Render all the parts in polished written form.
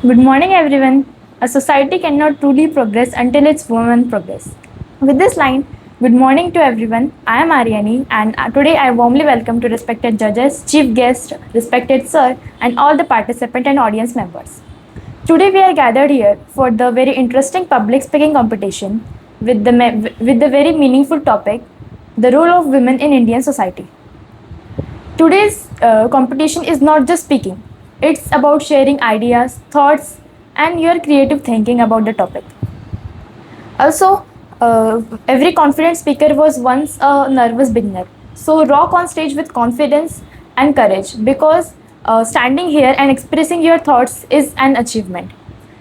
Good morning, everyone. A society cannot truly progress until its women progress. With this line, good morning to everyone. I am Aryani, and today I warmly welcome to respected judges, chief guest, respected sir, and all the participant and audience members. Today we are gathered here for the very interesting public speaking competition with the very meaningful topic, the role of women in Indian society. Today's competition is not just speaking, it's about sharing ideas, thoughts, and your creative thinking about the topic. Also, every confident speaker was once a nervous beginner. So, rock on stage with confidence and courage because standing here and expressing your thoughts is an achievement.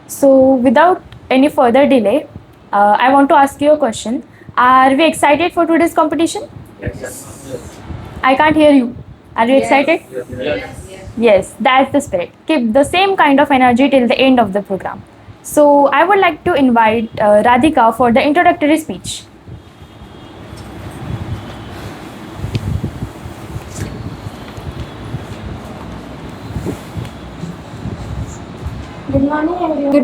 So, without any further delay, I want to ask you a question. Are we excited for today's competition? I can't hear you. Are you excited? Yes, that's the spirit. Keep the same kind of energy till the end of the program. So, I would like to invite Radhika for the introductory speech. Good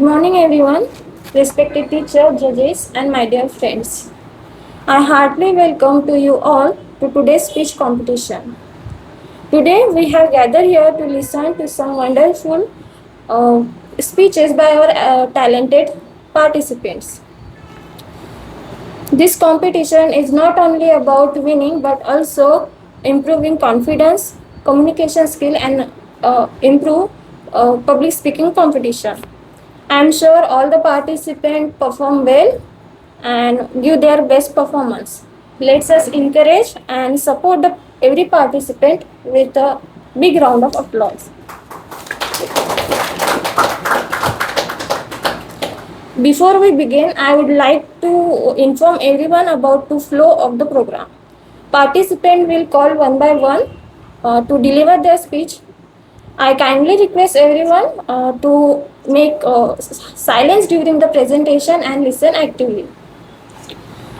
morning, everyone, respected teacher, judges, and my dear friends. I heartily welcome to you all to today's speech competition. Today, we have gathered here to listen to some wonderful speeches by our talented participants. This competition is not only about winning but also improving confidence, communication skill, and improve public speaking competition. I am sure all the participants perform well and give their best performance. Let's us encourage and support every participant with a big round of applause. Before we begin, I would like to inform everyone about the flow of the program. Participants will call one by one to deliver their speech. I kindly request everyone to make silence during the presentation and listen actively.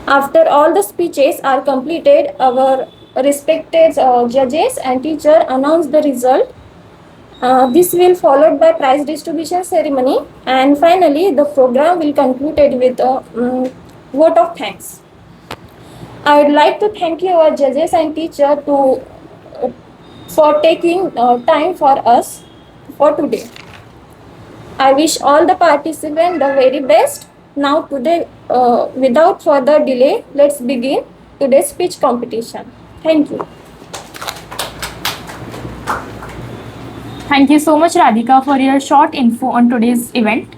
After all the speeches are completed, our respected judges and teacher announce the result. This will followed by prize distribution ceremony, and finally the program will concluded with a vote of thanks. I would like to thank you, our judges and teacher, for taking time for us for today. I wish all the participants the very best. Now today, without further delay, let's begin today's speech competition. Thank you. Thank you so much, Radhika, for your short info on today's event.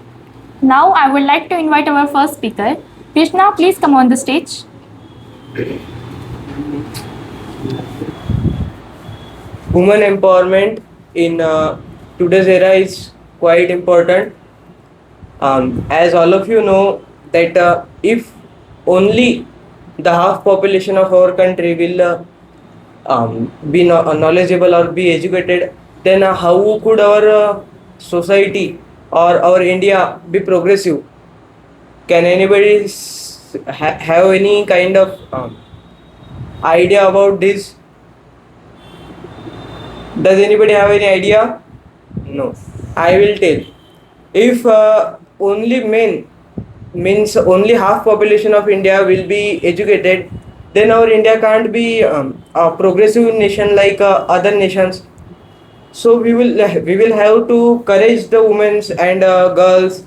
Now, I would like to invite our first speaker. Krishna, please come on the stage. Women empowerment in today's era is quite important. As all of you know that if only the half population of our country will be knowledgeable or be educated, then how could our society or our India be progressive? Can anybody have any kind of idea about this? Does anybody have any idea? No. I will tell. If only men means only half population of India will be educated, then our India can't be a progressive nation like other nations. So we will have to encourage the women and girls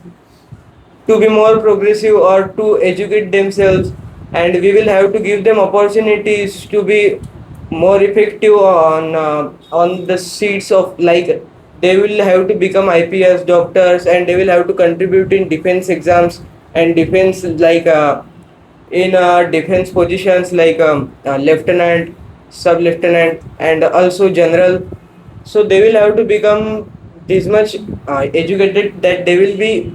to be more progressive or to educate themselves, and we will have to give them opportunities to be more effective on the seats of, like, they will have to become IPS doctors, and they will have to contribute in defense exams and defense, like in defense positions like lieutenant, sub lieutenant, and also general. So they will have to become this much educated that they will be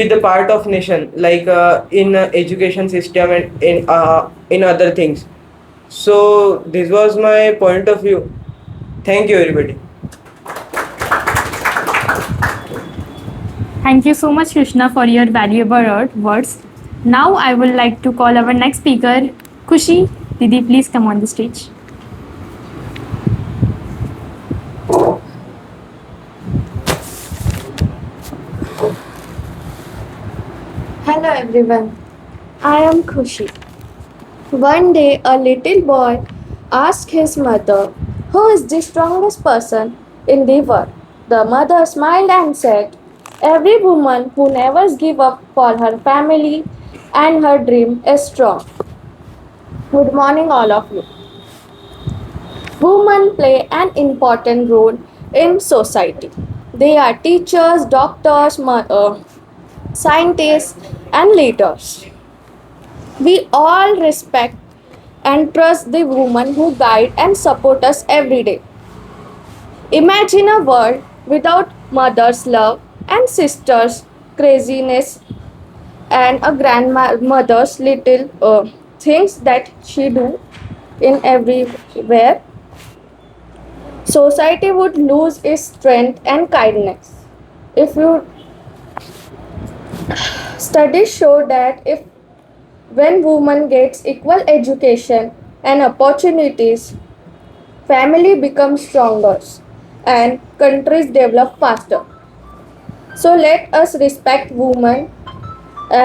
the part of nation, like in education system and in other things. So this was my point of view. Thank you, everybody. Thank you so much, Krishna, for your valuable words. Now, I would like to call our next speaker, Kushi. Didi, please come on the stage. Hello everyone, I am Khushi. One day, a little boy asked his mother, "Who is the strongest person in the world?" The mother smiled and said, "Every woman who never gives up for her family and her dream is strong." Good morning, all of you. Women play an important role in society. They are teachers, doctors, scientists, and leaders. We all respect and trust the women who guide and support us every day. Imagine a world without mother's love and sister's craziness and a grandmother's little things that she do in everywhere. Society would lose its strength and kindness. If you studies show that if when women gets equal education and opportunities, family becomes stronger and countries develop faster. So let us respect women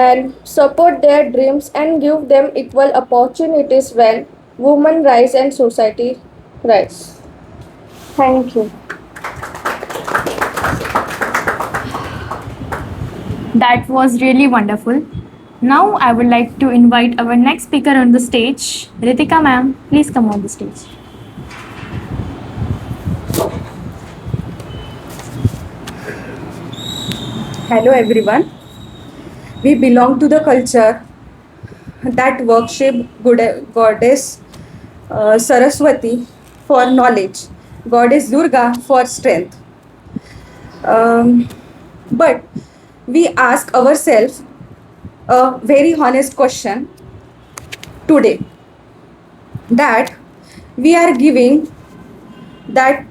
and support their dreams and give them equal opportunities when women rise and society rise. Thank you. That was really wonderful. Now I would like to invite our next speaker on the stage. Ritika ma'am, please come on the stage. Hello everyone. We belong to the culture that worship goddess Saraswati for knowledge, goddess Durga for strength. But we ask ourselves a very honest question today, that we are giving that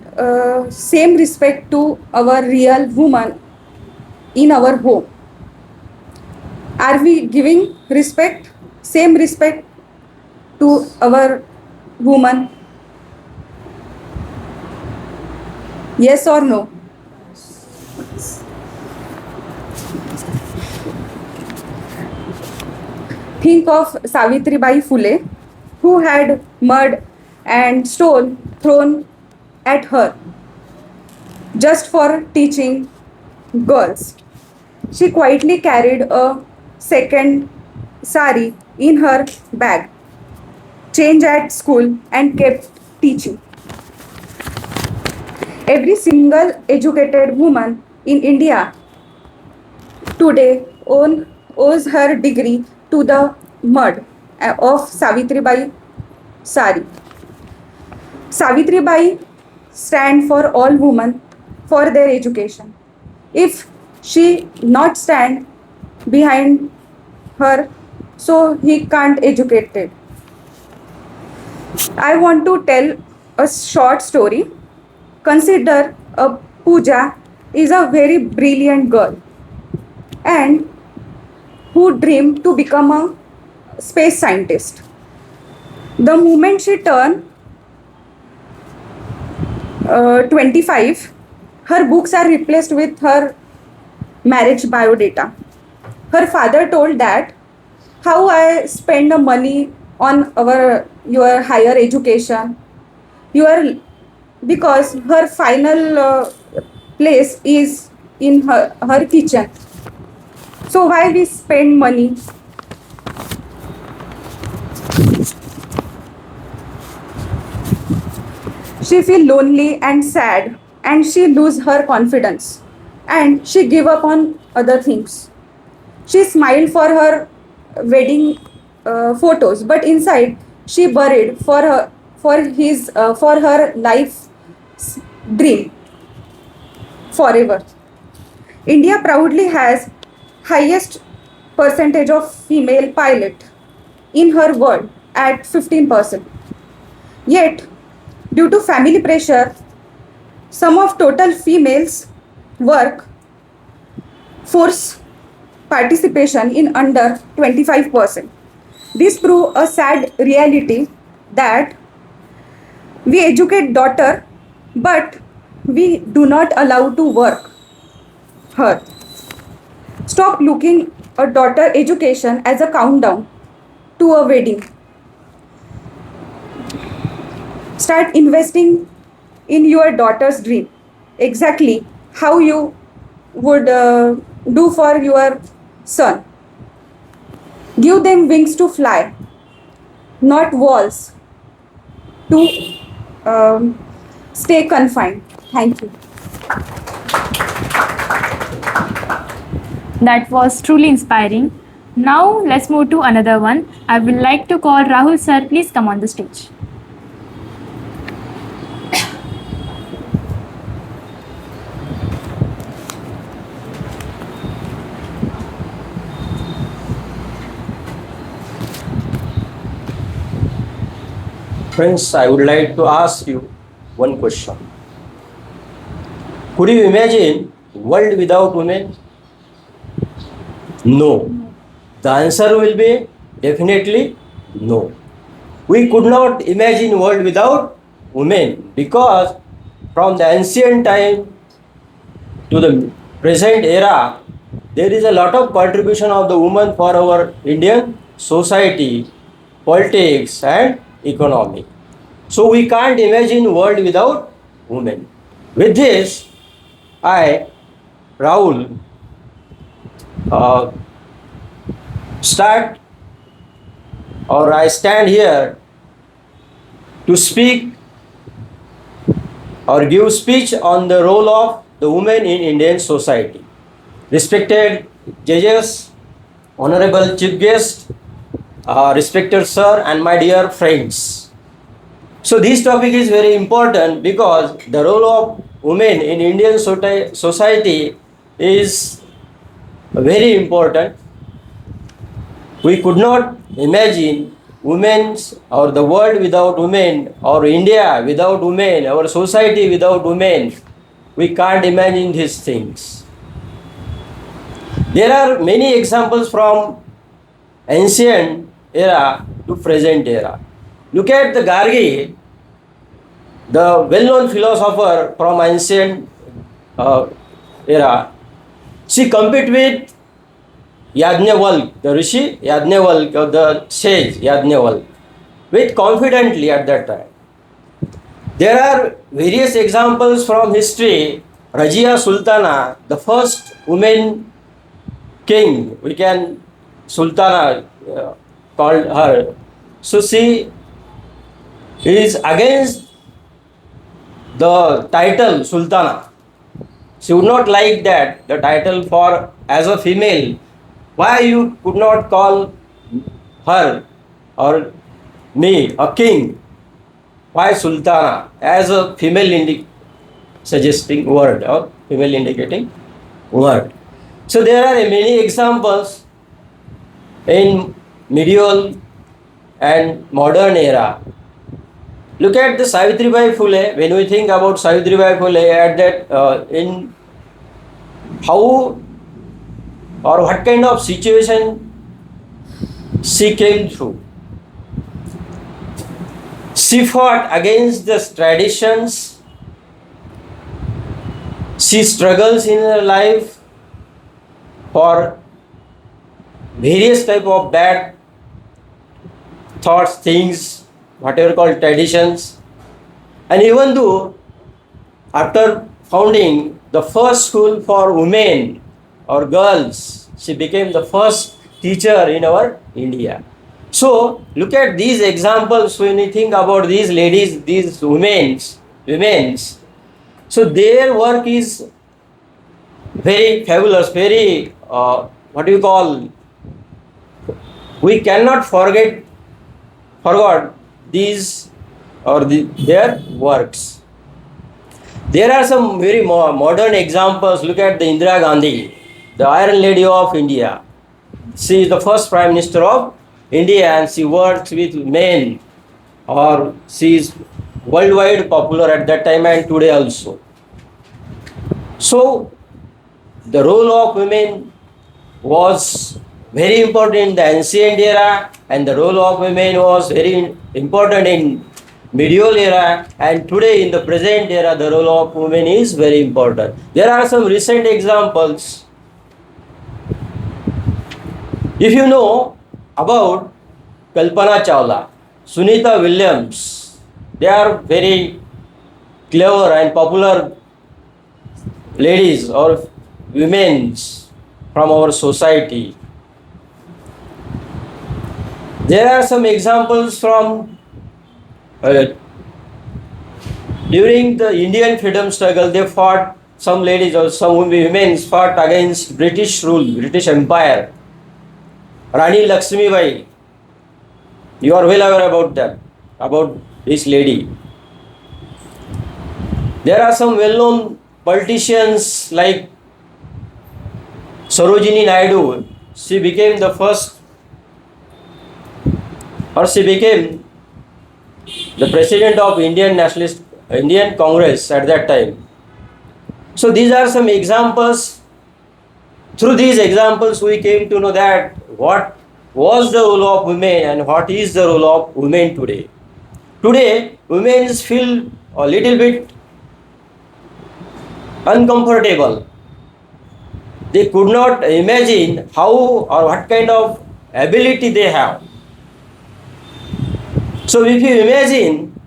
same respect to our real woman in our home. Are we giving respect, same respect to our woman? Yes or no? Think of Savitribai Phule, who had mud and stone thrown at her just for teaching girls. She quietly carried a second sari in her bag, changed at school, and kept teaching. Every single educated woman in India today owes her degree to the mud of Savitribai sari. Savitribai stand for all women for their education. If she not stand behind her, so he can't educate it. I want to tell a short story. Consider a Pooja is a very brilliant girl and who dreamed to become a space scientist. The moment she turned 25, her books are replaced with her marriage biodata. Her father told that how I spend the money on your higher education. Because her final place is in her kitchen. So why we spend money? She feel lonely and sad and she lose her confidence and she give up on other things. She smiled for her wedding photos, but inside she buried for her life dream forever. India proudly has highest percentage of female pilot in her world at 15%. Yet, due to family pressure, some of total females work force participation in under 25%. This proves a sad reality that we educate daughter, but we do not allow to work her. Stop looking a daughter education as a countdown to a wedding. Start investing in your daughter's dream, exactly how you would do for your son. Give them wings to fly, not walls to stay confined. Thank you. That was truly inspiring. Now let's move to another one. I would like to call Rahul sir. Please come on the stage. Friends, I would like to ask you one question. Could you imagine world without women? No. The answer will be definitely no. We could not imagine world without women because from the ancient time to the present era, there is a lot of contribution of the woman for our Indian society, politics and economy. So we can't imagine world without women. With this, I, Rahul, I stand here to speak or give speech on the role of the women in Indian society. Respected judges, honorable chief guest, respected sir and my dear friends. So this topic is very important because the role of women in Indian society is very important. We could not imagine women's or the world without women or India without women, our society without women. We can't imagine these things. There are many examples from ancient era to present era. Look at the Gargi, the well-known philosopher from ancient era. She competed with Yajnavalk, the Rishi Yajnavalk, or the sage Yajnavalk, with confidently at that time. There are various examples from history. Rajia Sultana, the first woman king, we can Sultana called her. So she is against the title Sultana. She would not like that, the title for as a female. Why you could not call her or me a king? Why Sultana as a female suggesting word or female indicating word? So there are many examples in medieval and modern era. Look at the Savitribai Phule. When we think about Savitribai Phule, at that in how or what kind of situation she came through. She fought against the traditions. She struggles in her life for various type of bad thoughts, things, whatever called traditions. And even though after founding the first school for women or girls, she became the first teacher in our India. So look at these examples when you think about these ladies, these women's. So their work is very fabulous, very we cannot forget these or their works. There are some very modern examples. Look at the Indira Gandhi, the Iron Lady of India. She is the first Prime Minister of India and she works with men, or she is worldwide popular at that time and today also. So the role of women was very important in the ancient era and the role of women was very important in medieval era, and today in the present era the role of women is very important. There are some recent examples. If you know about Kalpana Chawla, Sunita Williams, they are very clever and popular ladies or women from our society. There are some examples from during the Indian freedom struggle. They fought, some ladies or some women fought against British rule, British Empire. Rani Lakshmibai, you are well aware about that, about this lady. There are some well-known politicians like Sarojini Naidu. She became the first, or she became the president of Indian Congress at that time. So these are some examples. Through these examples, we came to know that what was the role of women and what is the role of women today. Today, women feel a little bit uncomfortable. They could not imagine how or what kind of ability they have. So if you imagine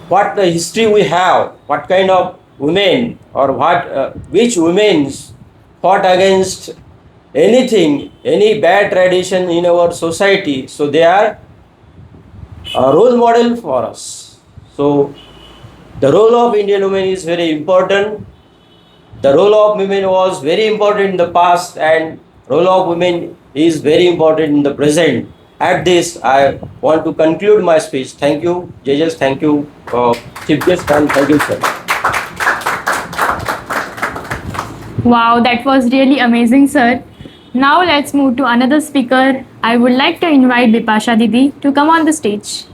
what the history we have, what kind of women or which women fought against anything, any bad tradition in our society, so they are a role model for us. So the role of Indian women is very important. The role of women was very important in the past, and role of women is very important in the present. At this, I want to conclude my speech. Thank you, judges. Thank you, chief guest, and thank you, sir. Wow, that was really amazing, sir. Now let's move to another speaker. I would like to invite Bipasha Didi to come on the stage.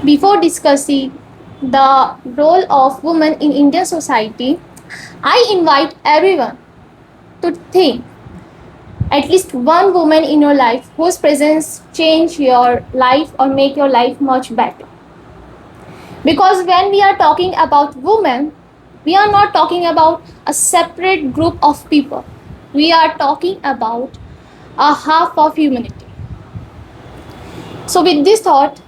Before discussing the role of women in Indian society, I invite everyone to think at least one woman in your life whose presence change your life or make your life much better. Because when we are talking about women, we are not talking about a separate group of people. We are talking about a half of humanity. So with this thought,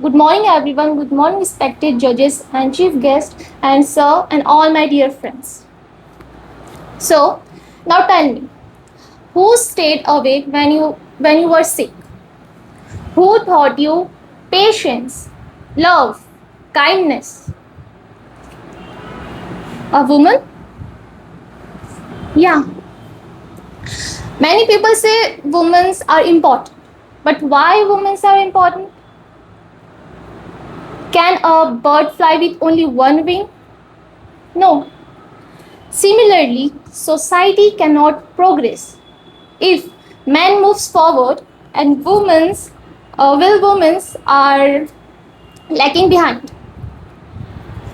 good morning everyone, good morning respected judges and chief guests and sir and all my dear friends. So now tell me, who stayed awake when you were sick? Who taught you patience, love, kindness? A woman? Yeah. Many people say women are important, but why women are important? Can a bird fly with only one wing? No. Similarly, society cannot progress if man moves forward and women are lagging behind.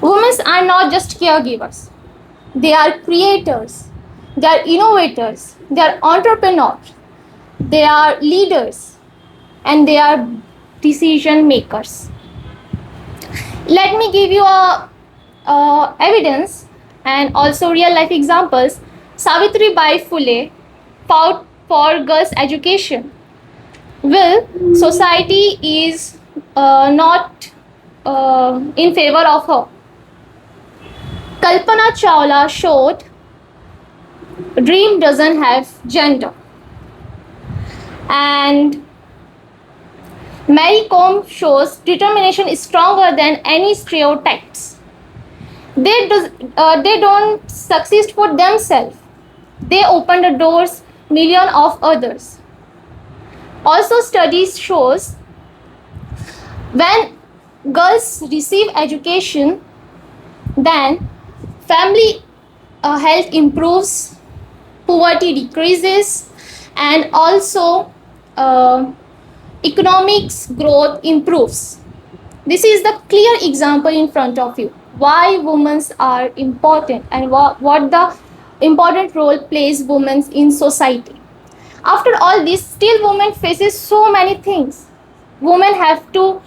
Women are not just caregivers. They are creators. They are innovators. They are entrepreneurs. They are leaders. And they are decision makers. Let me give you evidence and also real life examples. Savitribai Phule fought for girls' education. Well, society is not in favor of her. Kalpana Chawla showed dream doesn't have gender. And Mary Kom shows determination is stronger than any stereotypes. They don't succeed for themselves. They open the doors million of others. Also, studies shows when girls receive education, then family health improves, poverty decreases, and also economics growth improves. This is the clear example in front of you why women are important and what the important role plays women in society. After all this, still women faces so many things. Women have to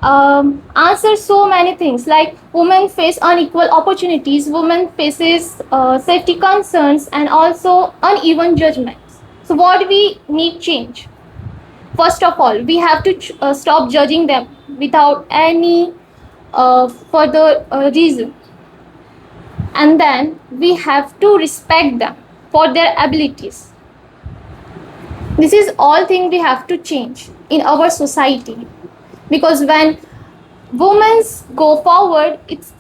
answers so many things like women face unequal opportunities, women faces safety concerns, and also uneven judgments. So what we need change? First of all, we have to stop judging them without any further reason, and then we have to respect them for their abilities. This is all thing we have to change in our society, because when women go forward, it's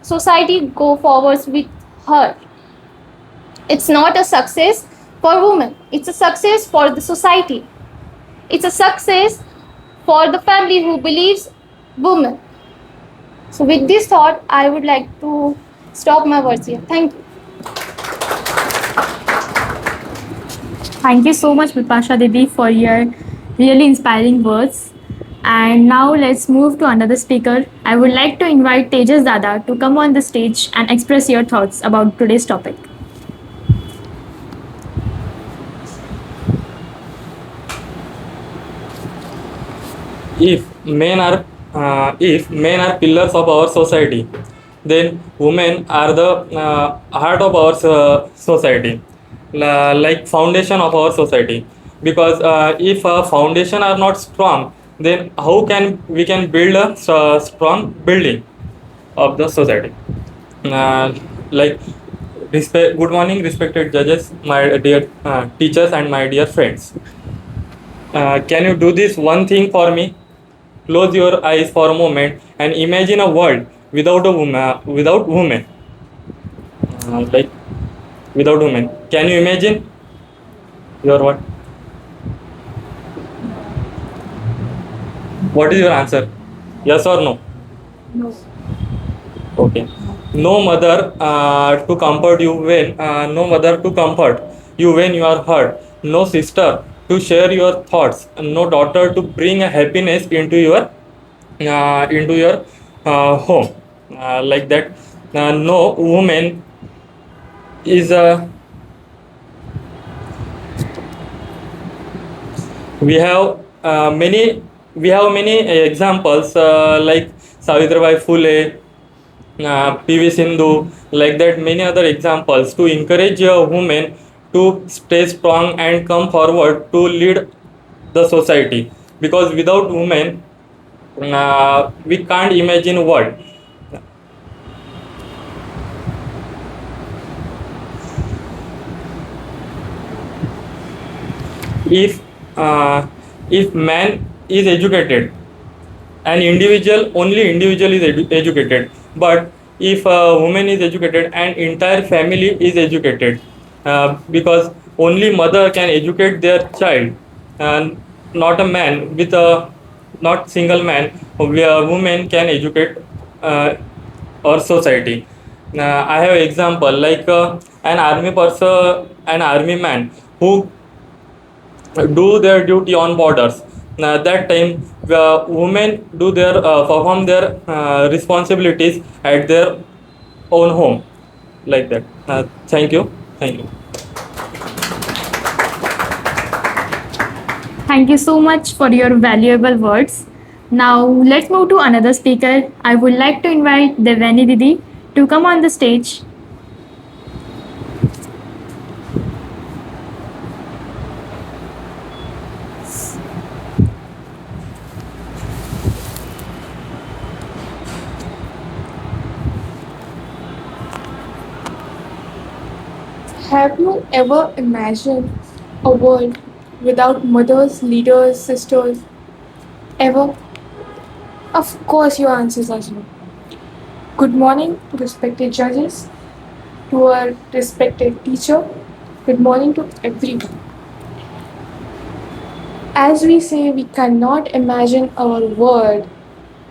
society go forwards with her. It's not a success for women, it's a success for the society. It's a success for the family who believes women. So with this thought, I would like to stop my words here. Thank you. Thank you so much, Bipasha Didi, for your really inspiring words. And now let's move to another speaker. I would like to invite Tejas Dada to come on the stage and express your thoughts about today's topic. If men are pillars of our society, then women are the heart of our society, like foundation of our society. Because if foundation are not strong, then how can we can build a strong building of the society? uh, like good morning, respected judges, my dear teachers, and my dear friends. Can you do this one thing for me? Close your eyes for a moment and imagine a world without a woman, without women. Like without women. Can you imagine? Your what? What is your answer? Yes or no? No. Okay. No mother to comfort you when no mother to comfort you when you are hurt. No sister to share your thoughts. No daughter to bring a happiness into your home. Like that. No woman is a. We have many examples like Savitribai Phule, PV Sindhu, like that, many other examples to encourage a woman to stay strong and come forward to lead the society. Because without women, we can't imagine world. If uh, if man is educated, an individual, only individual is educated, but if a woman is educated, an entire family is educated, because only mother can educate their child, and not a man with a, not single man, where woman can educate our society. I have example like an army person, an army man who do their duty on borders. That time, women do their perform their responsibilities at their own home, like that. Thank you, thank you. Thank you so much for your valuable words. Now let's move to another speaker. I would like to invite Devani Didi to come on the stage. Have you ever imagined a world without mothers, leaders, sisters? Ever? Of course, your answers are no. Good morning, respected judges, to our respected teacher. Good morning to everyone. As we say, we cannot imagine our world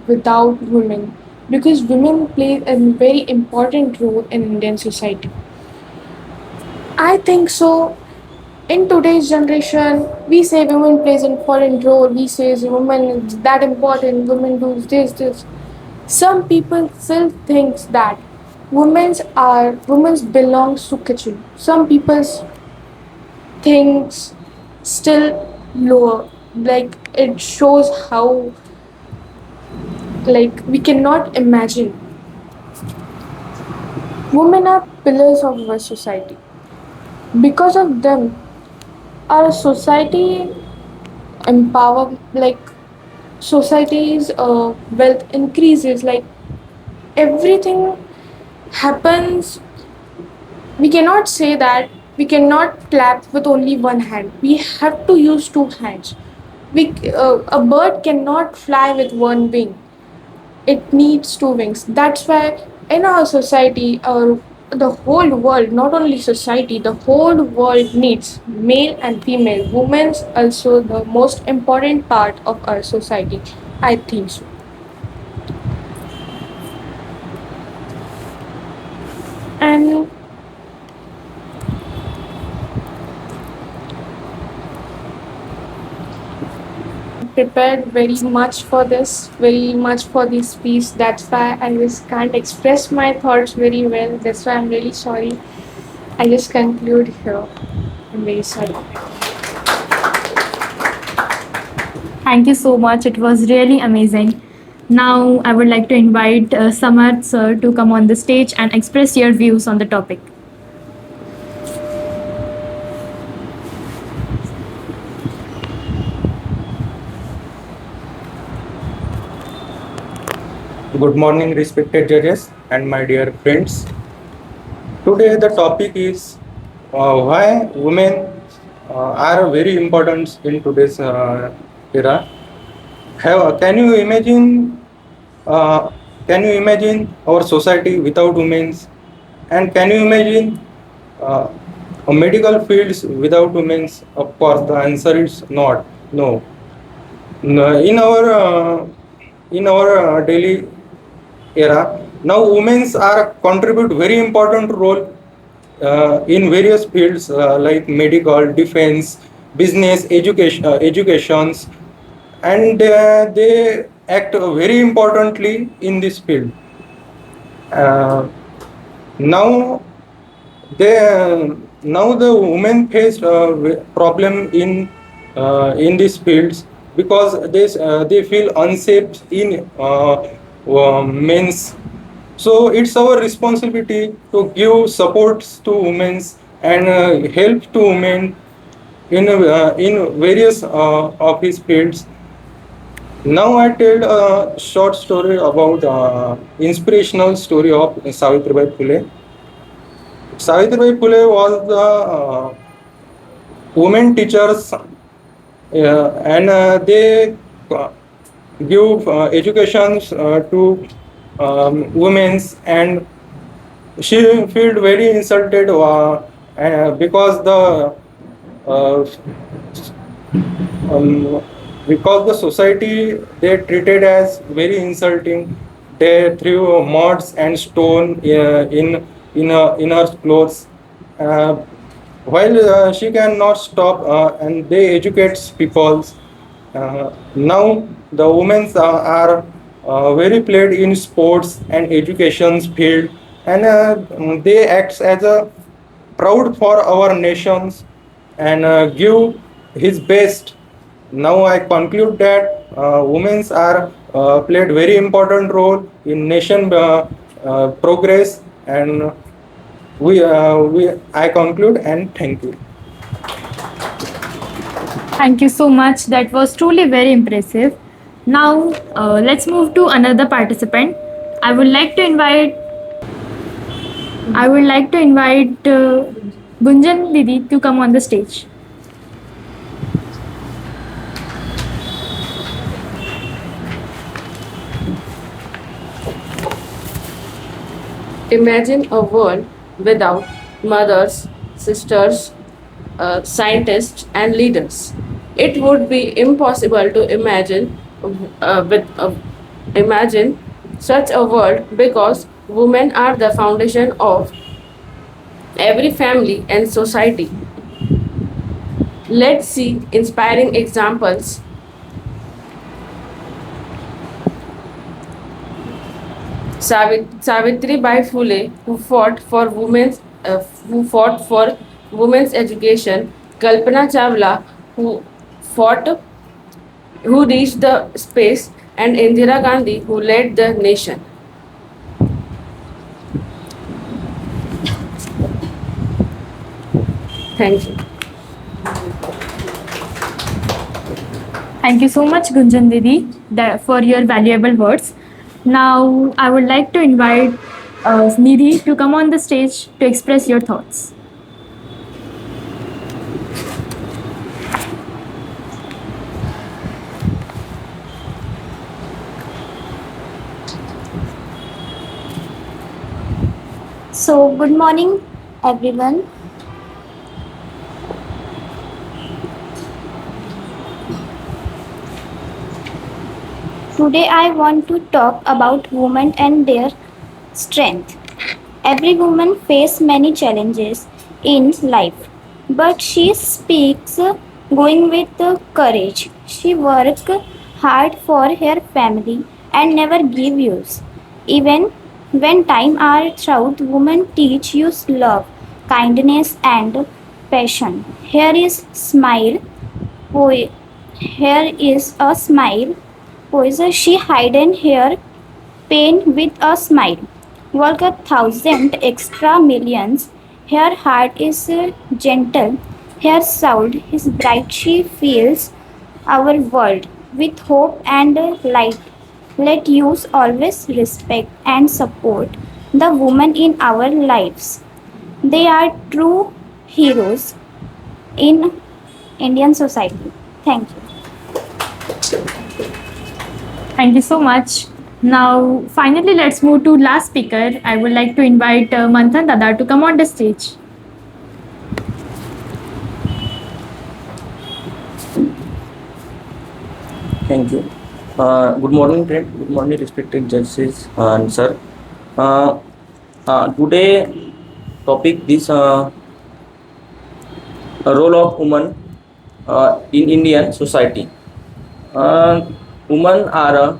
without women because women play a very important role in Indian society. I think so. In today's generation, we say women plays an important role. We say women is that important. Women do this. Some people still thinks that women belongs to kitchen. Some people thinks still lower. Like it shows how like we cannot imagine. Women are pillars of our society. Because of them, our society empower like society's wealth increases. Like everything happens. We cannot say that we cannot clap with only one hand. We have to use two hands. A bird cannot fly with one wing. It needs two wings. That's why in our society, the whole world, not only society, the whole world needs male and female. Women's also the most important part of our society. I think so. And prepared very much for this, very much for this piece. That's why I just can't express my thoughts very well. That's why I'm really sorry. I just conclude here. I'm very sorry. Thank you so much. It was really amazing. Now, I would like to invite Samarth sir to come on the stage and express your views on the topic. Good morning, respected judges and my dear friends. Today, the topic is why women are very important in today's era. Can you imagine? Can you imagine our society without women? And can you imagine uh, a medical fields without women? Of course, the answer is not. No. No, in our daily era, now women are contribute very important role in various fields like medical, defense, business, educations, and they act very importantly in this field. Uh, now now the women face problem in these fields because they feel unsafe in men's. So it's our responsibility to give supports to women and help to women in various of his fields. Now I tell a short story about inspirational story of Savitribai Phule. Savitribai Phule was the women teachers and they give educations to women's, and she felt very insulted because uh, um, the society they treated as very insulting. They threw muds and stone in her clothes. Uh, while she cannot stop and they educate people. Now the women are very played in sports and education field, and they act as a proud for our nations and give his best. Now I conclude that women are played very important role in nation progress, and I conclude and thank you. Thank you so much. That was truly very impressive. Now, let's move to another participant. I would like to invite Gunjan Didi to come on the stage. Imagine a world without mothers, sisters, scientists, and leaders. It would be impossible to imagine such a world because women are the foundation of every family and society. Let's see inspiring examples. Savitri Bai Phule, who fought for women's education. Kalpana Chawla, who fought, who reached the space, and Indira Gandhi, who led the nation. Thank you. Thank you so much, Gunjan Didi, for your valuable words. Now, I would like to invite Nidhi to come on the stage to express your thoughts. So, good morning, everyone. Today, I want to talk about women and their strength. Every woman faces many challenges in life, but she speaks going with courage. She works hard for her family and never give use. Even when time are through, women teach you love, kindness, and passion. Here is a smile. Poison she hidden her pain with a smile. Work 1,000 extra millions. Her heart is gentle. Her soul is bright. She fills our world with hope and light. Let us always respect and support the women in our lives. They are true heroes in Indian society. Thank you. Thank you so much. Now, finally, let's move to last speaker. I would like to invite Manthan Dada to come on the stage. Thank you. Good morning, friend. Good morning, respected judges and sir. Today topic this role of woman in Indian society. Women are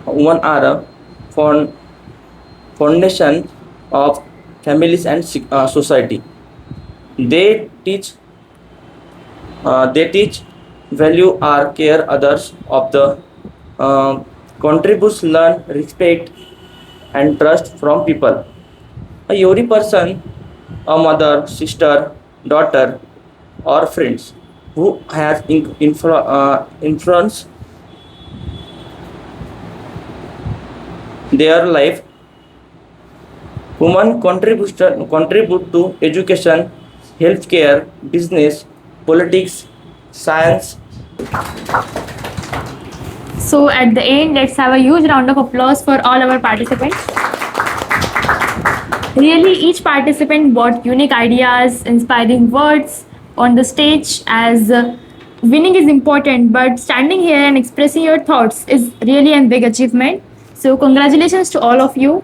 women are a foundation of families and society. They teach value or care others of the contributes learn respect and trust from people. Every person, a mother, sister, daughter, or friends who has influence their life. Women contribute to education, healthcare, business, politics, science. So, at the end, let's have a huge round of applause for all our participants. Really, each participant brought unique ideas, inspiring words on the stage. As winning is important, but standing here and expressing your thoughts is really a big achievement. So, congratulations to all of you.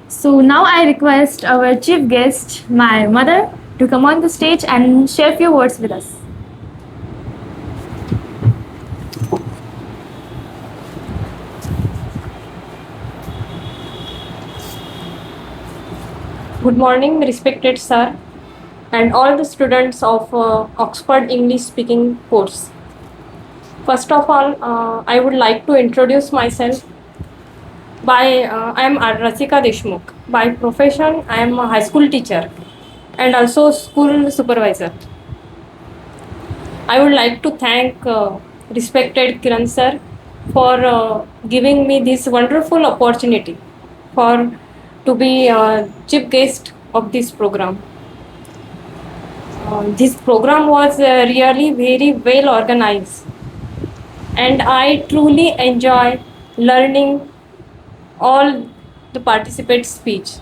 So, now I request our chief guest, my mother, to come on the stage and share a few words with us. Good morning, respected sir, and all the students of Oxford English speaking course. First of all, I would like to introduce myself. I am Rasika Deshmukh. By profession, I am a high school teacher and also school supervisor. I would like to thank respected Kiran sir for giving me this wonderful opportunity to be chief guest of this program. This program was really very well organized, and I truly enjoy learning all the participants' speech.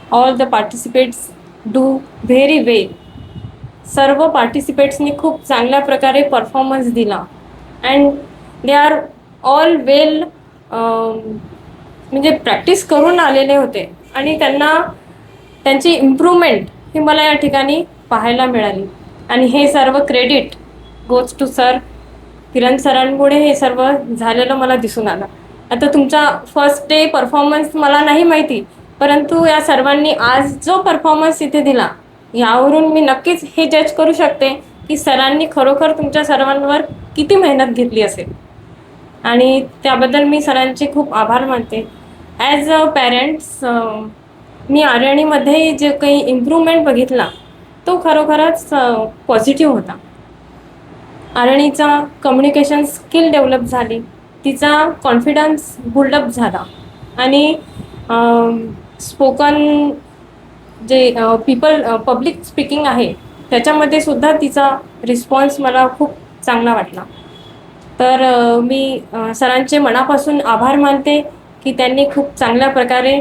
All the participants do very well. सर्व पार्टिसिपेट्सनी खूप चांगल्या प्रकारे performance दिला and they are all well म्हणजे practice करून आलेले होते आणि त्यांची इम्प्रूव्हमेंट ही मला या ठिकाणी पाहायला मिळाली आणि हे सर्व क्रेडिट गोज टू सर. किरण सरांमुळे हे सर्व झालेलं मला दिसून आलं. आता तुमचा फर्स्ट डे परफॉर्मन्स मला नाही माहिती, परंतु या सर्वांनी आज जो परफॉर्मन्स इथे दिला यावरून मी नक्कीच हे जज करू शकते की सरांनी खरोखर तुमच्या सर्वांवर किती मेहनत घेतली असेल. आणि त्याबद्दल मी सरांचे खूप आभार मानते. ॲज अ पॅरेंट्स मी आर्यणीमध्ये जे काही इम्प्रूव्हमेंट बघितला तो खरोखरच पॉझिटिव्ह होता. आर्यणीचा कम्युनिकेशन स्किल डेव्हलप झाली, तिचा कॉन्फिडन्स बिल्डअप झाला आणि स्पोकन जे पब्लिक स्पीकिंग आहे त्याच्यामध्ये सुद्धा तिचा रिस्पॉन्स मला खूप चांगला वाटला. तर मी सरांचे मनापासून आभार मानते की त्यांनी खूप चांगल्या प्रकारे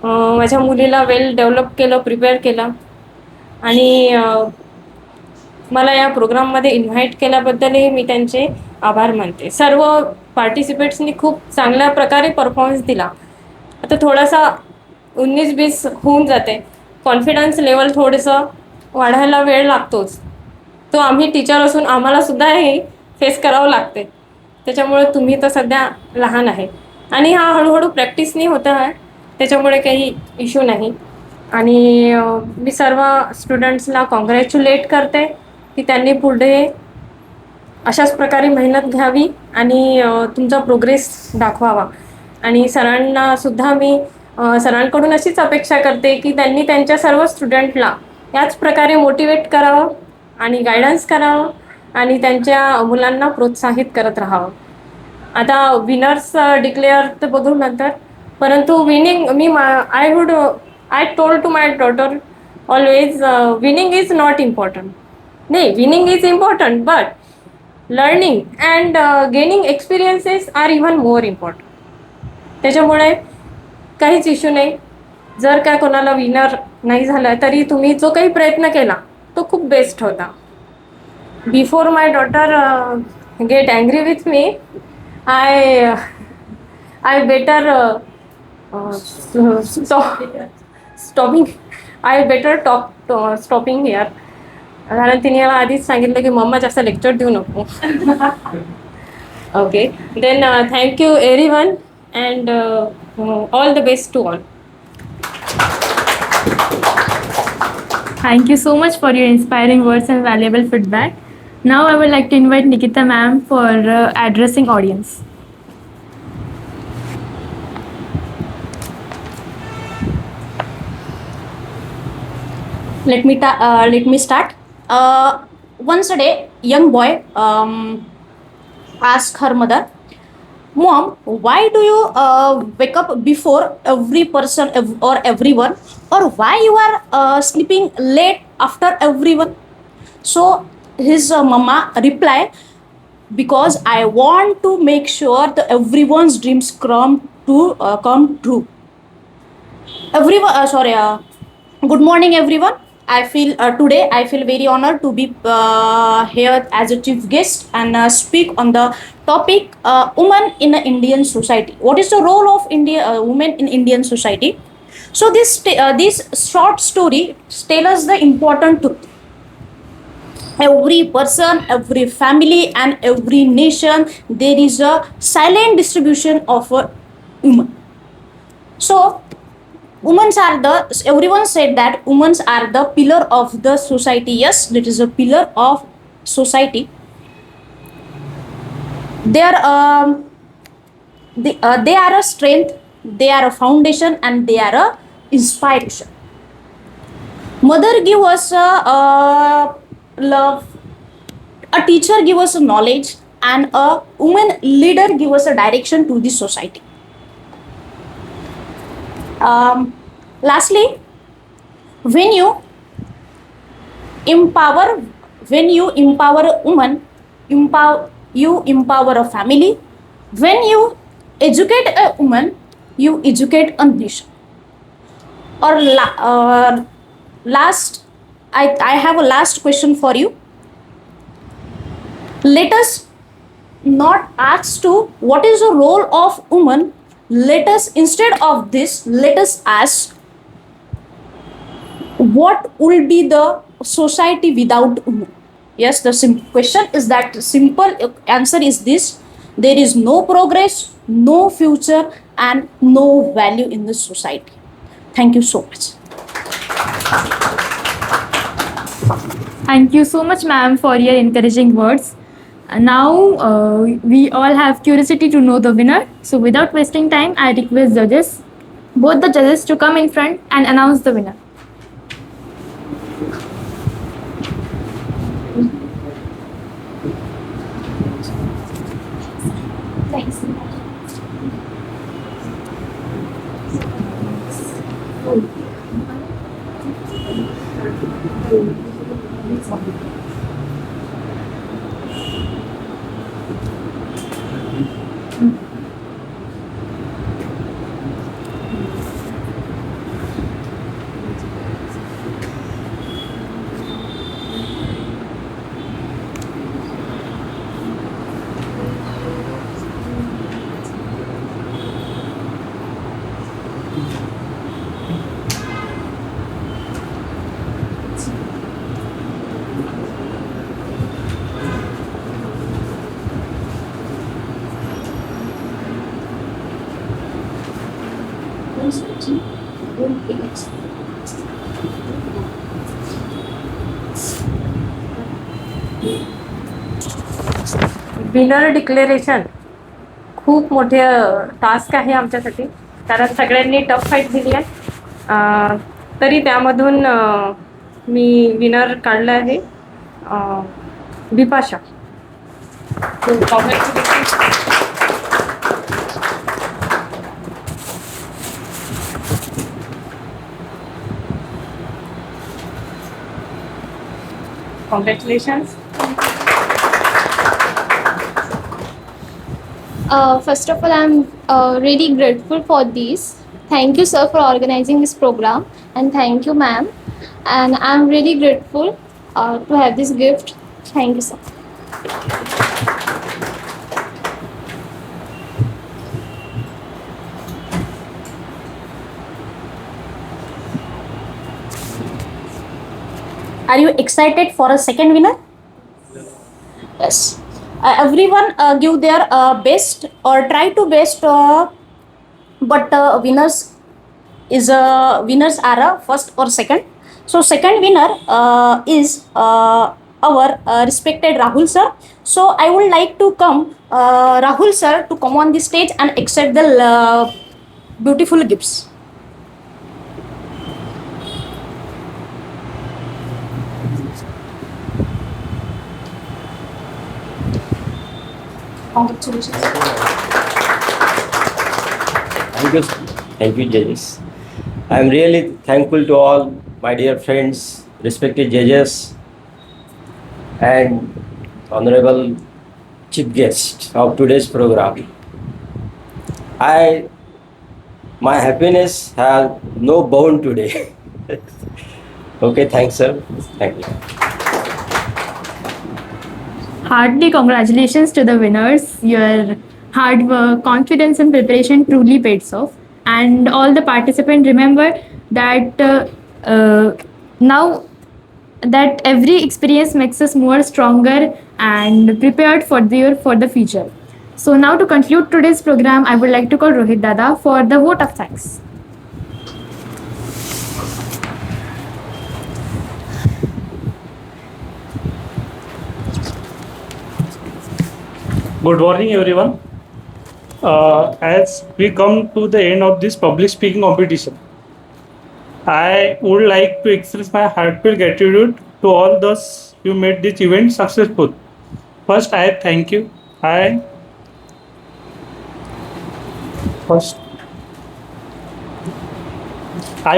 माझ्या मुलीला वेल डेव्हलप केलं, प्रिपेअर केलं आणि मला या प्रोग्राममध्ये इन्व्हाइट केल्याबद्दलही मी त्यांचे आभार मानते. सर्व पार्टिसिपेट्सनी खूप चांगल्या प्रकारे परफॉर्मन्स दिला. आता थोडासा 19-20 होऊन जाते, कॉन्फिडन्स लेवल थोडंसं वाढायला वेळ लागतोच. तो आम्ही टीचर असून आम्हालासुद्धा हे फेस करावं लागते. त्याच्यामुळे तुम्ही तर सध्या लहान आहे आणि हा हळूहळू प्रॅक्टिसनी होतं आहे, त्याच्यामुळे काही इश्यू नाही. आणि मी सर्व स्टुडंट्सला कॉंग्रॅच्युलेट करते की त्यांनी पुढे अशाच प्रकारे मेहनत घ्यावी आणि तुमचा प्रोग्रेस दाखवावा. आणि सरांनासुद्धा मी सरांकडून अशीच अपेक्षा करते की त्यांनी त्यांच्या सर्व स्टुडंटला याच प्रकारे मोटिवेट करावं आणि गायडन्स करावं आणि त्यांच्या मुलांना प्रोत्साहित करत राहावं. आता विनर्स डिक्लेअर तर बघू नंतर, परंतु winning I told to my daughter always winning is not important. नाही, winning is important but learning and gaining experiences are even more important. त्याच्यामुळे काहीच इश्यू नाही. जर काय कोणाला विनर नाही झालं तरी तुम्ही जो काही प्रयत्न केला तो खूप बेस्ट होता. Before my daughter get angry with me, I better stopping here. कारण तिने मला आधीच सांगितलं की मम्मा जास्त लेक्चर देऊ नको. Okay, then thank you everyone and all the best to all. Thank you so much for your inspiring words and valuable feedback. Now I would like to invite Nikita ma'am for addressing audience. Let me start. Once a day, young boy asked her mother, "Mom, why do you wake up before every person or everyone, or why you are sleeping late after everyone?" So his mama replied, "Because I want to make sure that everyone's dreams come true." Good morning, everyone. Today I feel very honored to be here as a chief guest and speak on the topic women in the Indian society. What is the role of women in Indian society? So this short story tells us the important truth. Every person, every family, and every nation, there is a silent distribution of a woman. So everyone said that women are the pillar of the society. Yes, it is a pillar of society. They are a strength, they are a foundation, and they are a inspiration. Mother give us love, a teacher give us knowledge, and a woman leader give us a direction to the society. Lastly, when you empower a woman, you empower a family. When you educate a woman, you educate a nation. Or last, I have a last question for you. Let us not ask to what is the role of woman. Instead of this, let us ask, what will be the society without women? Yes, the question is that simple. Answer is this: there is no progress, no future, and no value in this society. Thank you so much. Thank you so much, ma'am, for your encouraging words. Now we all have curiosity to know the winner. So without wasting time, I request both the judges to come in front and announce the winner. Thanks. Winner declaration खूप मोठे task आहे आमच्यासाठी, कारण सगळ्यांनी tough fight दिली आहे. तरी त्यामधून मी विनर काढलं आहे Bipasha. Congratulations. First of all, I'm really grateful for this. Thank you, sir, for organizing this program, and thank you, ma'am. And I'm really grateful to have this gift. Thank you, sir. Are you excited for a second winner? Yes. Everyone give their best or try to best, but winners are first or second. So second winner is our respected Rahul sir. So I would like to come Rahul sir to come on the stage and accept the beautiful gifts. Congratulations. Thank you, judges. I am really thankful to all my dear friends, respected judges, and honorable chief guest of today's program. My happiness has no bound today. Okay, thanks, sir. Thank you. Heartily congratulations to the winners. Your hard work, confidence and preparation truly paid off. And all the participants, remember that now that every experience makes us more stronger and prepared for the future. So now to conclude today's program, I would like to call Rohit Dada for the vote of thanks. Good morning, everyone. As we come to the end of this public speaking competition, I would like to express my heartfelt gratitude to all those who made this event successful. First, I thank you. I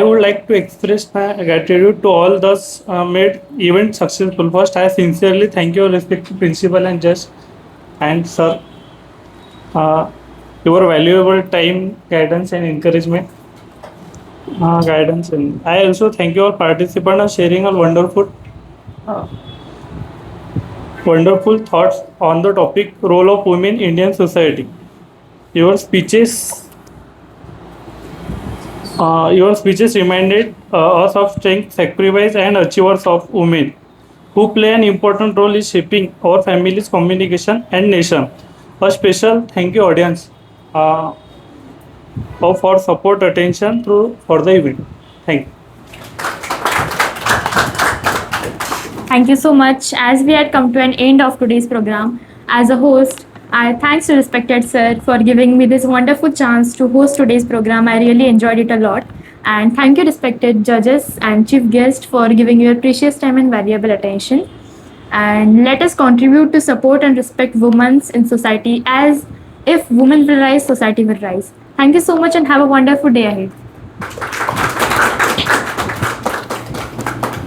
would like to express my gratitude to all those made event successful. First, I sincerely thank your respected principal and judge and sir, your valuable time, guidance and encouragement. And I also thank you all participants for sharing all wonderful thoughts on the topic role of women in Indian society. Your speeches reminded us of strength, sacrifice and achievers of women who play an important role in shaping our family's communication and nation. A special thank you audience for support attention for the event. Thank you. Thank you so much. As we had come to an end of today's program, As a host, I thanks to respected sir for giving me this wonderful chance to host today's program. I really enjoyed it a lot. And thank you respected judges and chief guest for giving your precious time and valuable attention. And let us contribute to support and respect women in society, as if women will rise, society will rise. Thank you so much and have a wonderful day ahead.